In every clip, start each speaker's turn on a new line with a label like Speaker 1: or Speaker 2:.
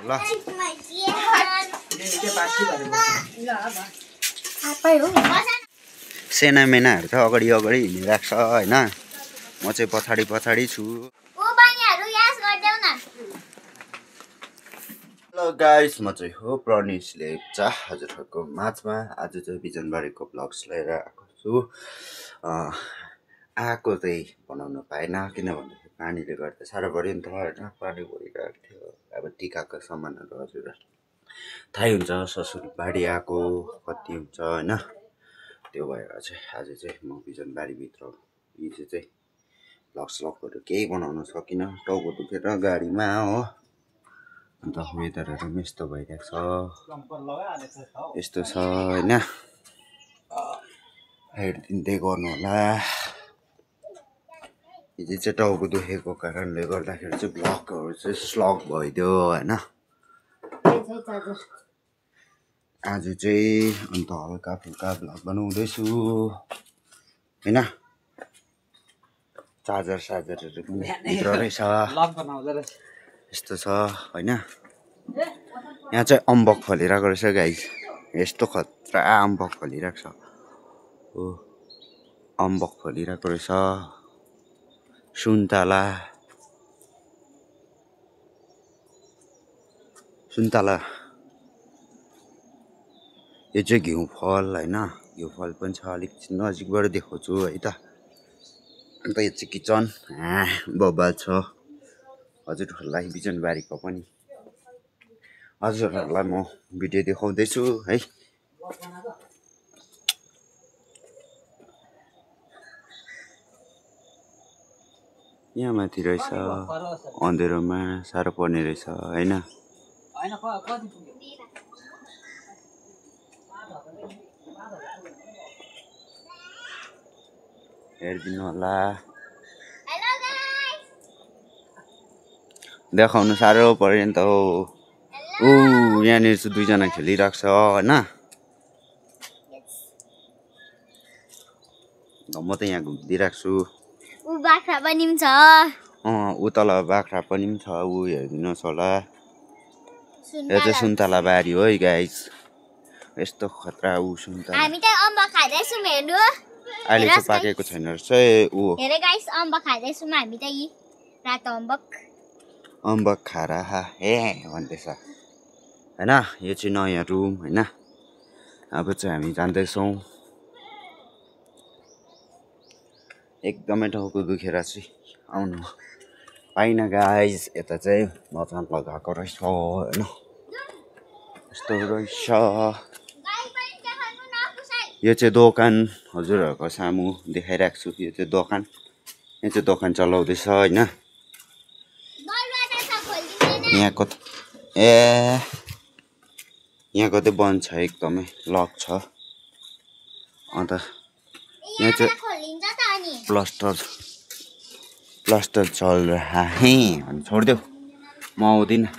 Speaker 1: ल सेनामेनाहरू चाहिँ अगाडि अगाडि हिँडिरहेको छ होइन म चाहिँ पछाडि पछाडि छु हेलो गाइस म चाहिँ हो प्रनिस लेप्चा हजुरहरूको माझमा आज चाहिँ बिजनबारीको ब्लग्स लिएर आएको छु आएको चाहिँ बनाउन पाएन किनभने पानीले गर्दा साह्रो पऱ्यो नि त होइन पानी परिरहेको थियो अब टिकाको सामानहरू हजुर थाहै हुन्छ ससुराली आएको कति हुन्छ होइन त्यो भएर चाहिँ आज चाहिँ म बिजनबारीभित्र हिजो चाहिँ ब्लग्सहरू केही बनाउन सकिनँ टाउको दुखेर गाडीमा हो अन्त वेदरहरू पनि यस्तो भइरहेको छ यस्तो छ होइन हेरिदिँदै गर्नु होला हिजो चाहिँ टाउको दुखेको कारणले गर्दाखेरि चाहिँ ब्लगहरू चाहिँ स्लग भइदियो होइन आज चाहिँ अन्त हल्का फुल्का ब्लग बनाउँदैछु होइन चार्जरहरू पनि भित्र रहेछ यस्तो छ होइन यहाँ चाहिँ अम्बक फलिरहेको रहेछ गाइस यस्तो खतरा अम्बक फलिरहेको छ हो अम्बक फलिरहेको रहेछ सुन्तला यो चाहिँ घिउ फल होइन घिउ फल पनि छ अलिक नजिकबाट देखाउँछु है त अन्त यो चाहिँ किचन बबाल छ हजुरहरूलाई बिजनबारीको पनि हजुरहरूलाई म भिडियो देखाउँदैछु है यहाँ माथि रहेछ अँधेरोमा साह्रो पर्ने रहेछ होइन हेरिदिनु होला देखाउनु साह्रो पर्यो नि त हो यहाँनिर चाहिँ दुईजना खेलिरहेको छ होइन म त यहाँ घुमिदिरहेको छु
Speaker 2: बाख्रा पनि छ
Speaker 1: ऊ तल बाख्रा पनि छ ऊ हेरिदिनुहोस् होला यो चाहिँ सुन्तला बारी हो है गाइस यस्तो खतरा ऊ सुन्तला
Speaker 2: हामी त अम्बक खाइदैछौँ हेर्नु
Speaker 1: अहिले चाहिँ पाकेको छैन रहेछ ऊ
Speaker 2: हेरे गाइस अम्बक खाइदैछौँ हामी त यी रातो
Speaker 1: अम्बक खारा हे भन्दैछ होइन यो चाहिँ नयाँ रुम होइन अब चाहिँ हामी जाँदैछौँ एकदमै टाउको दुखेर चाहिँ आउनु पाइनँ गाइस यता चाहिँ मचान लगाएको रहेछ होइन यस्तो रहेछ यो चाहिँ दोकान हजुरहरूको सामु देखाइरहेको छु यो चाहिँ दोकान यो चाहिँ दोकान चलाउँदैछ होइन यहाँको यहाँको चाहिँ बन्द छ एकदमै लक छ अन्त यहाँ चाहिँ प्लास्टर चल रहा है भने छोडिदेऊ म आउँदिनँ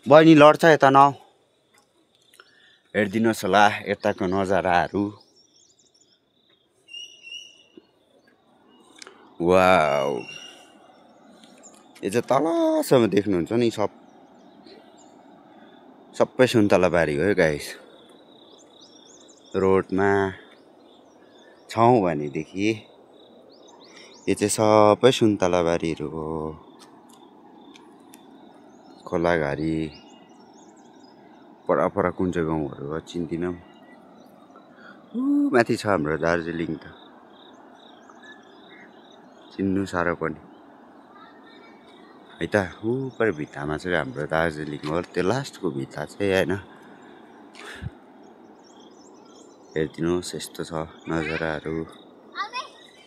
Speaker 1: बहिनी लड्छ यता नआऊ हेरिदिनुहोस् होला यताको नजाराहरू वाउ यो चाहिँ तलसम्म देख्नुहुन्छ नि सबै सुन्तला बारी हो है गाइस रोडमा छौँ भनेदेखि यो चाहिँ सबै सुन्तला बारीहरू हो खोलाघारी पर कुन चाहिँ गाउँहरू हो चिन्दिनँ माथि छ हाम्रो दार्जिलिङ त चिन्नु साह्रो पर्ने है त पर भित्तामा चाहिँ हाम्रो दार्जिलिङ हो त्यो लास्टको भित्ता चाहिँ होइन हेरिदिनुहोस् यस्तो छ नजाराहरू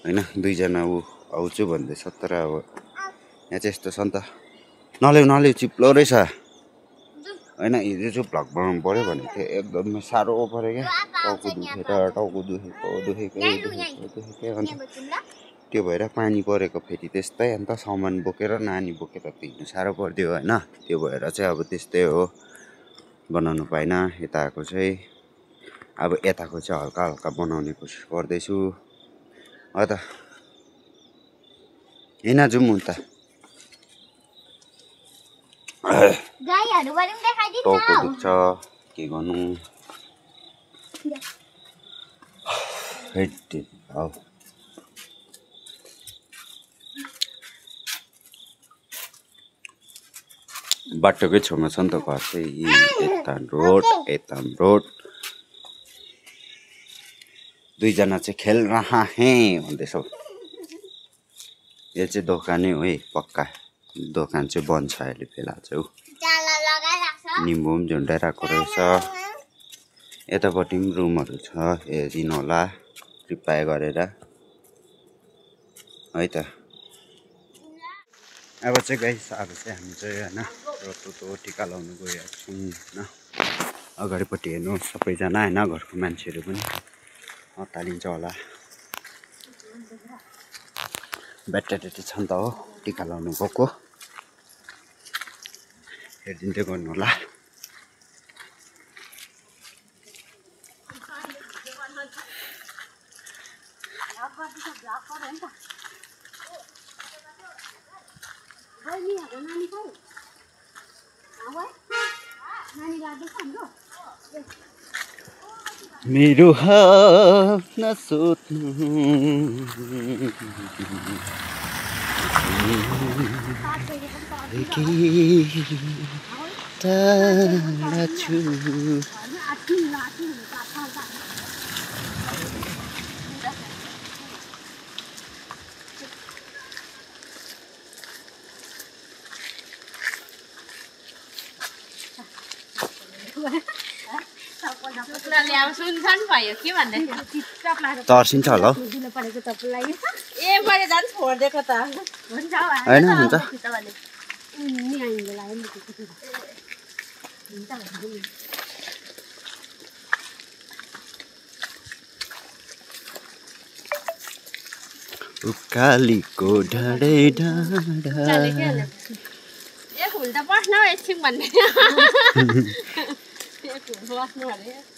Speaker 1: होइन दुईजना ऊ आउँछु भन्दैछ तर अब यहाँ चाहिँ यस्तो छ नि त नल्याउ चिप्लो रहेछ होइन हिजो चाहिँ भ्लग बनाउनु पऱ्यो भनेको थियो एकदमै साह्रो पऱ्यो क्या टाउको दुखेको अन्त त्यो भएर पानी परेको फेरि त्यस्तै अन्त सामान बोकेर नानी बोकेर त हिँड्नु साह्रो पर्थ्यो होइन त्यो भएर चाहिँ अब त्यस्तै हो बनाउनु पाइनँ यताको चाहिँ अब यताको चाहिँ हल्का हल्का बनाउने कोसिस गर्दैछु त हिँड जाउँ उता
Speaker 2: गाईहरू पनि देखाइदिन्छ
Speaker 1: टाउको दुख्छ के गर्नु हेट हौ बाटोकै छेउमा छ नि त घर चाहिँ एताम रोड दुईजना चाहिँ खेल रहा है भन्दैछ यो चाहिँ दोकानै हो है पक्का दोकान चाहिँ बन्द छ अहिले बेला चाहिँ हो
Speaker 2: जाला लगाइराख्छ
Speaker 1: निम्बु पनि झुन्डाइरहेको रहेछ यतापट्टि पनि रुमहरू छ हेरिदिनु होला कृपया गरेर है त अब चाहिँ गाइस अब चाहिँ हामी चाहिँ होइन रतुतो टिका लाउनु गइरहेको छौँ होइन अगाडिपट्टि हेर्नु सबैजना होइन घरको मान्छेहरू पनि अत्तालिन्छ होला ब्याटाटेटी छ नि त हो टिका लाउनु गएको हेरिदिँदै गर्नु होला मेरो हात नसोध्नु टाढा छु
Speaker 3: सुन्छन् भयो के भन्दै
Speaker 1: तर्सिन्छ होला हौ
Speaker 3: ए मैले झन् छोडिदिएको त हुन्छ
Speaker 1: होइन हुन्छ उकालीको ढाडै ढाडा
Speaker 3: एक हुल त बस्न एकछिन भन्ने एक हुल बस्नु अरे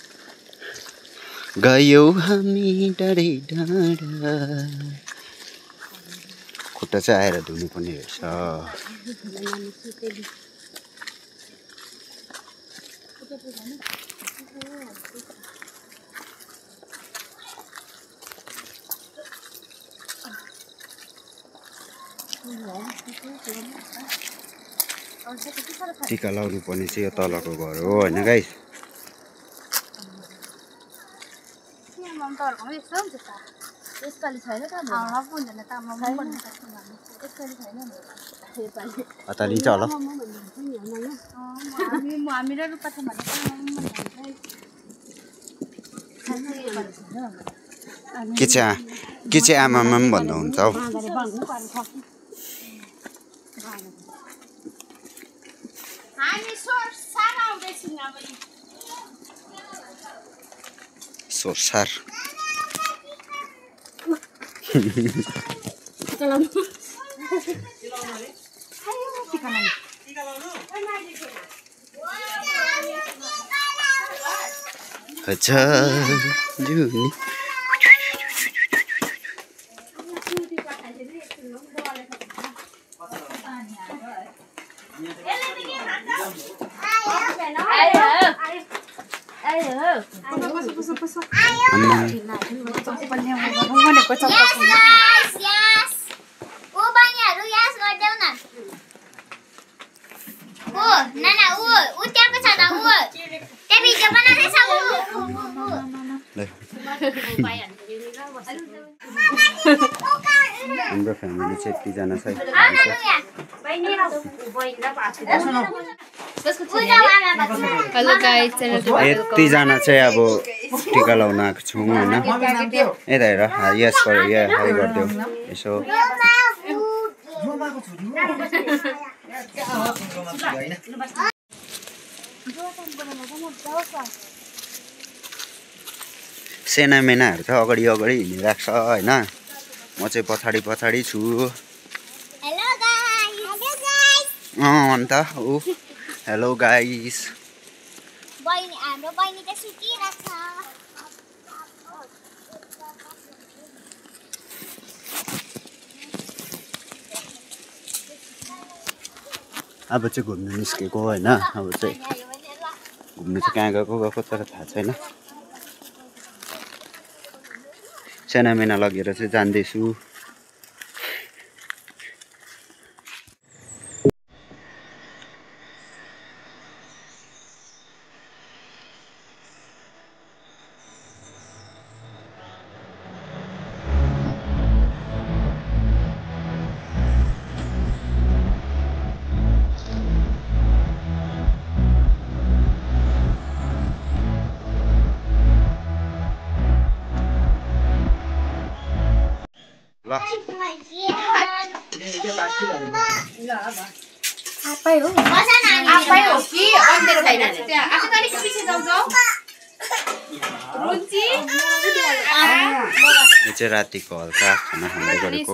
Speaker 1: गयौ हामी डाँडै डाँडा खुट्टा चाहिँ आएर धुनु पनि रहेछ टिका लाउनु पर्ने चाहिँ यो तलको घर हो होइन गाइस अतालिन्छ होला के चाहिँ आमामा पनि भन्दा हुन्छ हौ सोरसार जुनी हाम्रो फ्यामिली चाहिँ यतिजना छ यतिजना चाहिँ अब टिका लाउन आएको छौँ होइन यता हेर यस हाई गरिदेऊ यसो सेना मेनाहरू चाहिँ अगाडि हिँडिरहेको छ होइन म चाहिँ पछाडि छु अन्त ऊ हेलो गाइस
Speaker 2: हाम्रो बहिनी त सुतिरहेको छ
Speaker 1: अब चाहिँ घुम्नु निस्केको होइन अब चाहिँ घुम्नु चाहिँ कहाँ गएको तर थाहा छैन सेनामेना लगेर चाहिँ जाँदैछु ल
Speaker 3: आफै हो कि अन्धेरो भइरहेछ त्यहाँ आफै त अलिक पछि जाऊ जाऊ रुचि
Speaker 1: यो चाहिँ रातिको हल्का खाना खाँदै गरेको